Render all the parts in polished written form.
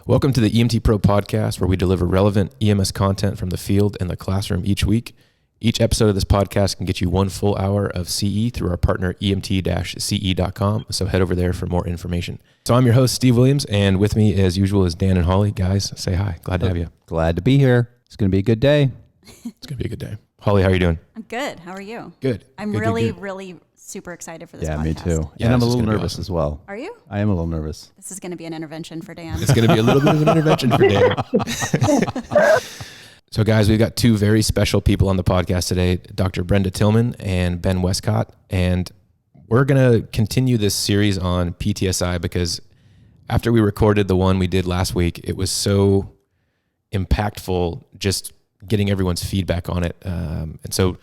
Welcome to the EMT Pro podcast, where we deliver relevant EMS content from the field and the classroom each week. Each episode of this podcast can get you 1 full hour of CE through our partner emt-ce.com. So head over there for more information. So I'm your host, Steve Williams, and with me as usual is Dan and Holly. Guys, say hi. Glad to have you. Glad to be here. It's going to be a good day. It's going to be a good day. Holly, how are you doing? I'm good. How are you? Good. I'm good, really super excited for this podcast. Yeah, me too. Yeah, and I'm a this is little gonna be nervous awesome. as well. Are you? I am a little nervous. This is going to be an intervention for Dan. It's going to be a little bit of an intervention for Dan. So guys, we've got 2 very special people on the podcast today, Dr. Brenda Tillman and Ben Wescott. And we're going to continue this series on PTSI because after we recorded the one we did last week, it was so impactful just getting everyone's feedback on it. And so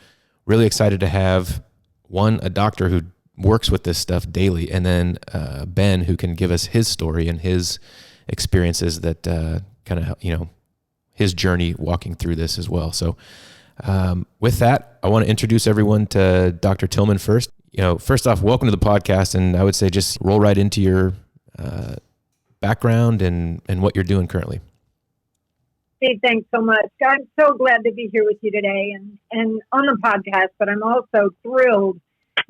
really excited to have a doctor who works with this stuff daily, and then Ben, who can give us his story and his experiences that kind of, his journey walking through this as well. So with that, I want to introduce everyone to Dr. Tillman first. First off, welcome to the podcast. And I would say just roll right into your background and what you're doing currently. Steve, thanks so much. I'm so glad to be here with you today and on the podcast, but I'm also thrilled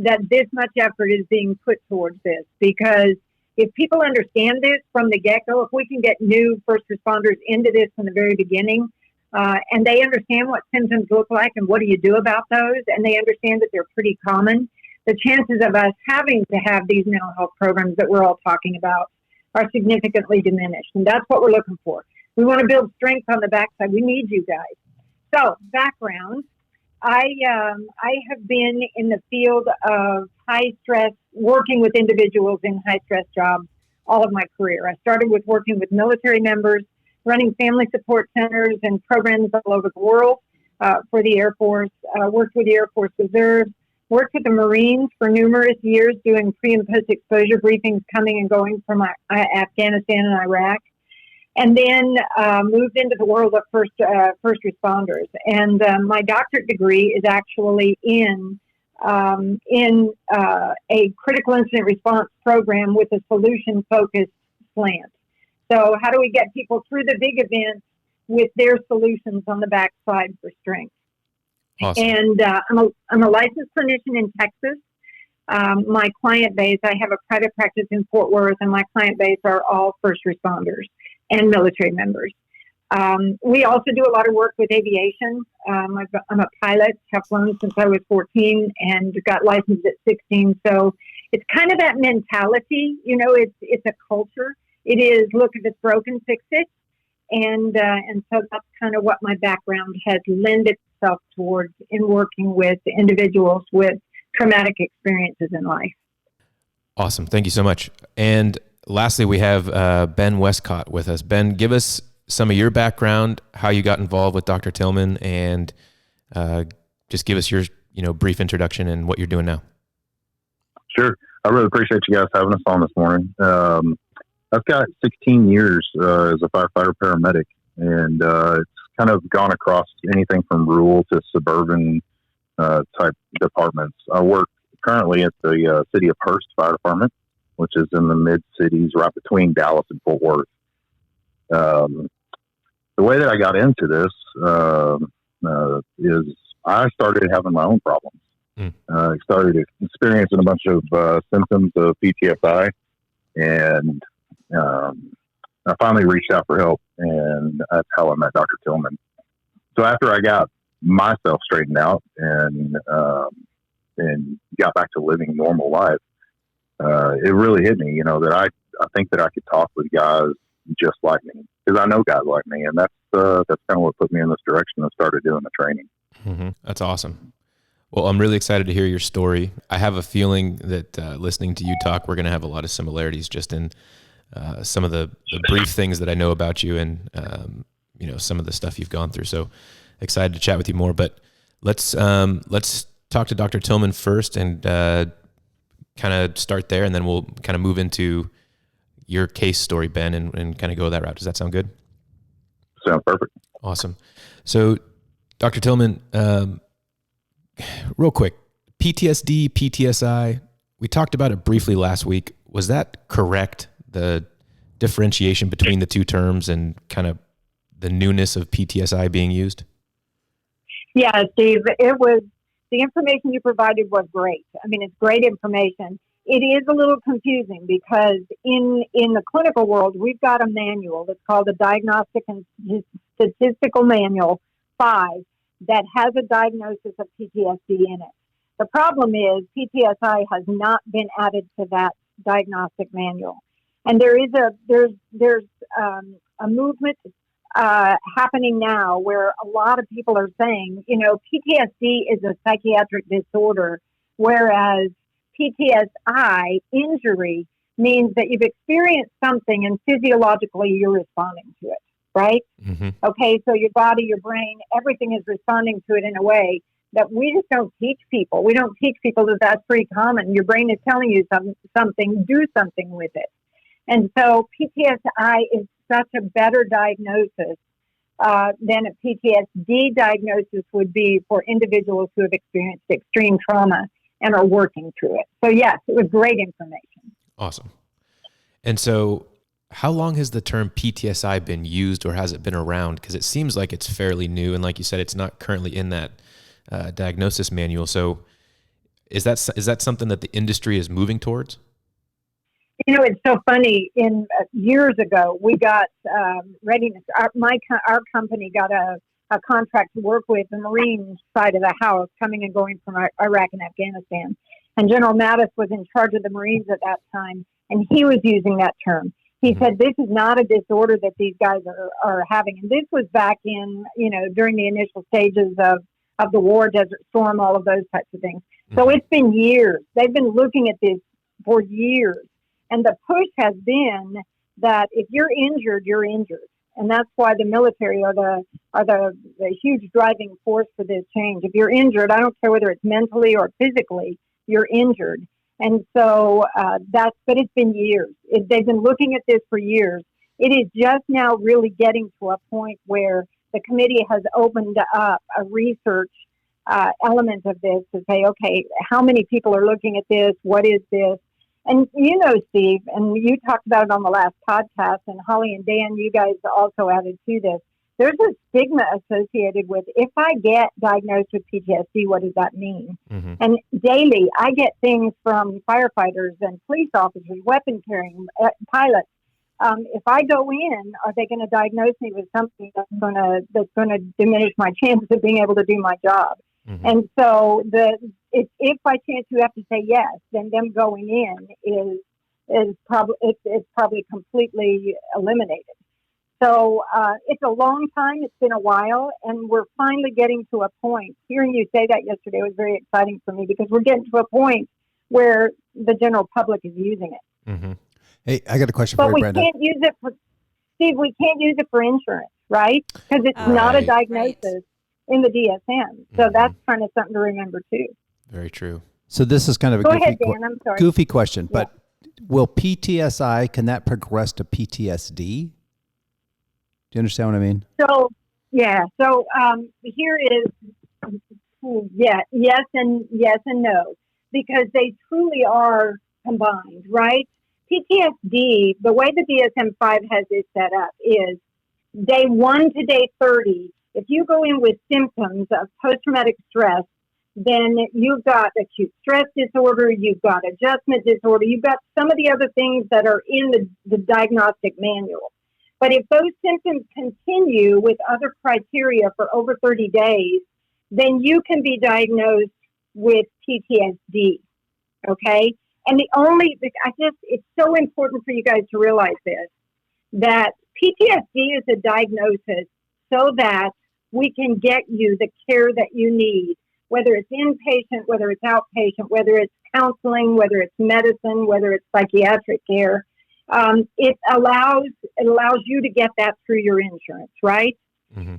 that this much effort is being put towards this, because if people understand this from the get-go, if we can get new first responders into this from the very beginning, and they understand what symptoms look like and what do you do about those, and they understand that they're pretty common, the chances of us having to have these mental health programs that we're all talking about are significantly diminished. And that's what we're looking for. We want to build strength on the backside. We need you guys. So, background. I have been in the field of high stress, working with individuals in high stress jobs all of my career. I started with working with military members, running family support centers and programs all over the world for the Air Force, worked with the Air Force Reserve, worked with the Marines for numerous years doing pre and post exposure briefings coming and going from Afghanistan and Iraq. And then moved into the world of first responders. And my doctorate degree is actually in a critical incident response program with a solution-focused slant. So how do we get people through the big events with their solutions on the backside for strength? Awesome. And I'm a licensed clinician in Texas. My client base, I have a private practice in Fort Worth, and my client base are all first responders and military members. We also do a lot of work with aviation. I'm a pilot, have flown since I was 14 and got licensed at 16. So it's kind of that mentality, it's a culture. It is, look, if it's broken, fix it. And so that's kind of what my background has lent itself towards in working with individuals with traumatic experiences in life. Awesome. Thank you so much. And lastly, we have Ben Wescott with us. Ben, give us some of your background, how you got involved with Dr. Tillman, and just give us your brief introduction and what you're doing now. Sure. I really appreciate you guys having us on this morning. I've got 16 years as a firefighter paramedic, and it's kind of gone across anything from rural to suburban type departments. I work currently at the City of Hurst Fire Department, which is in the mid-cities right between Dallas and Fort Worth. The way that I got into this is I started having my own problems. I started experiencing a bunch of symptoms of PTSI, and I finally reached out for help, and that's how I met Dr. Tillman. So after I got myself straightened out and got back to living normal life, it really hit me, that I think that I could talk with guys just like me, because I know guys like me, and that's kind of what put me in this direction and started doing the training. Mm-hmm. That's awesome. Well, I'm really excited to hear your story. I have a feeling that listening to you talk, we're going to have a lot of similarities just in some of the brief things that I know about you and some of the stuff you've gone through. So excited to chat with you more. But let's talk to Dr. Tillman first and kind of start there, and then we'll kind of move into your case story, Ben, and kind of go that route. Does that sound good? Sounds perfect. Awesome. So, Dr. Tillman, real quick, PTSD, PTSI, we talked about it briefly last week. Was that correct? The differentiation between the two terms and kind of the newness of PTSI being used? Yeah, Steve, it was, the information you provided was great. I mean, it's great information. It is a little confusing because in the clinical world, we've got a manual that's called the Diagnostic and Statistical Manual 5 that has a diagnosis of PTSD in it. The problem is PTSI has not been added to that diagnostic manual. And there's a movement happening now where a lot of people are saying, PTSD is a psychiatric disorder, whereas PTSI, injury, means that you've experienced something and physiologically you're responding to it, right? Mm-hmm. Okay, so your body, your brain, everything is responding to it in a way that we just don't teach people. We don't teach people that that's pretty common. Your brain is telling you something, do something with it. And so PTSI is such a better diagnosis than a PTSD diagnosis would be for individuals who have experienced extreme trauma and are working through it. So yes, it was great information. Awesome. And so how long has the term PTSI been used, or has it been around? Because it seems like it's fairly new. And like you said, it's not currently in that diagnosis manual. So is that something that the industry is moving towards? It's so funny. Years ago, we got Readiness. Our company got a contract to work with the Marine side of the house, coming and going from Iraq and Afghanistan. And General Mattis was in charge of the Marines at that time, and he was using that term. He said, this is not a disorder that these guys are having. And this was back in, during the initial stages of the war, Desert Storm, all of those types of things. So it's been years. They've been looking at this for years. And the push has been that if you're injured, you're injured. And that's why the military are the huge driving force for this change. If you're injured, I don't care whether it's mentally or physically, you're injured. And so but it's been years. They've been looking at this for years. It is just now really getting to a point where the committee has opened up a research element of this to say, okay, how many people are looking at this? What is this? And Steve, and you talked about it on the last podcast, and Holly and Dan, you guys also added to this. There's a stigma associated with, if I get diagnosed with PTSD, what does that mean? Mm-hmm. And daily, I get things from firefighters and police officers, weapon carrying pilots. If I go in, are they going to diagnose me with something that's going to diminish my chances of being able to do my job? Mm-hmm. And so if by chance you have to say yes, then them going in is probably completely eliminated. So it's a long time. It's been a while, and we're finally getting to a point. Hearing you say that yesterday was very exciting for me, because we're getting to a point where the general public is using it. Mm-hmm. Hey, I got a question for you, Brenda. But we can't use it for, Steve, we can't use it for insurance, right? Because it's not a diagnosis in the DSM. So that's kind of something to remember too. Very true. So this is kind of a goofy question, but will PTSI, can that progress to PTSD? Do you understand what I mean? So, here is, yes and no, because they truly are combined, right? PTSD, the way the DSM-5 has it set up is day 1 to day 30. If you go in with symptoms of post-traumatic stress, then you've got acute stress disorder, you've got adjustment disorder, you've got some of the other things that are in the diagnostic manual. But if those symptoms continue with other criteria for over 30 days, then you can be diagnosed with PTSD, okay? And it's so important for you guys to realize this, that PTSD is a diagnosis so that we can get you the care that you need, whether it's inpatient, whether it's outpatient, whether it's counseling, whether it's medicine, whether it's psychiatric care. It allows you to get that through your insurance, right? Mm-hmm.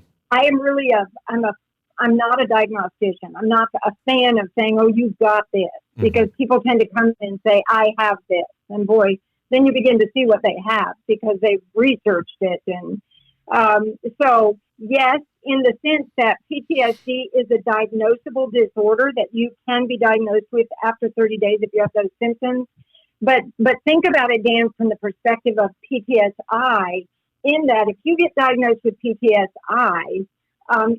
I'm not a diagnostician. I'm not a fan of saying, oh, you've got this, because people tend to come in and say, I have this. And boy, then you begin to see what they have because they've researched it. And so, yes, in the sense that PTSD is a diagnosable disorder that you can be diagnosed with after 30 days if you have those symptoms. But think about it, Dan, from the perspective of PTSI, in that if you get diagnosed with PTSI,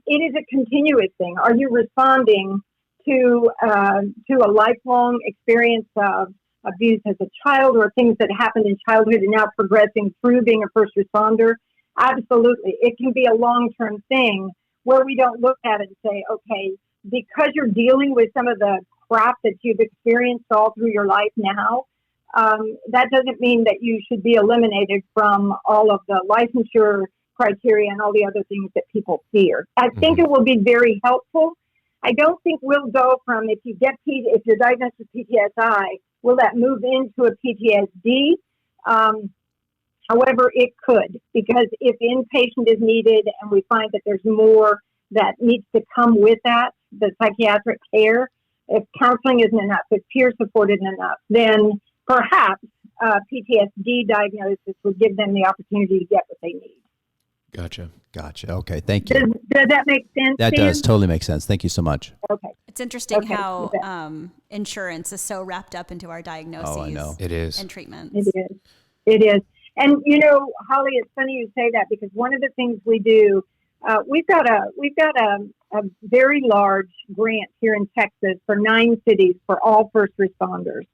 it is a continuous thing. Are you responding to a lifelong experience of abuse as a child, or things that happened in childhood and now progressing through being a first responder? Absolutely. It can be a long-term thing where we don't look at it and say, okay, because you're dealing with some of the crap that you've experienced all through your life now, that doesn't mean that you should be eliminated from all of the licensure criteria and all the other things that people fear. I think it will be very helpful. I don't think we'll go from if you're diagnosed with PTSI, will that move into a PTSD? However, it could, because if inpatient is needed and we find that there's more that needs to come with that, the psychiatric care, if counseling isn't enough, if peer support isn't enough, then perhaps PTSD diagnosis would give them the opportunity to get what they need. Gotcha. Okay, thank you. Does that make sense? That Dan? does totally make sense. Thank you so much. Okay. It's interesting how insurance is so wrapped up into our diagnoses. Oh, I know. It is. And treatments. It is. And Holly, it's funny you say that, because one of the things we do, we've got a very large grant here in Texas for 9 cities for all first responders.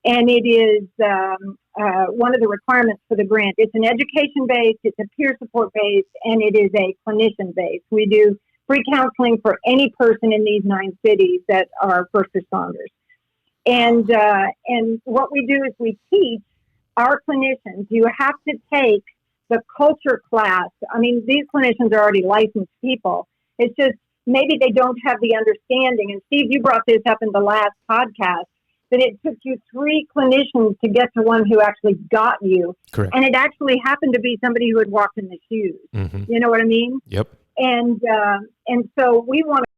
And it is one of the requirements for the grant. It's an education-based, it's a peer support-based, and it is a clinician-based. We do free counseling for any person in these 9 cities that are first responders. And what we do is we teach our clinicians, you have to take the culture class. I mean, these clinicians are already licensed people. It's just maybe they don't have the understanding. And Steve, you brought this up in the last podcast, that it took you 3 clinicians to get to one who actually got you. Correct. And it actually happened to be somebody who had walked in the shoes. Mm-hmm. You know what I mean? Yep. And so we want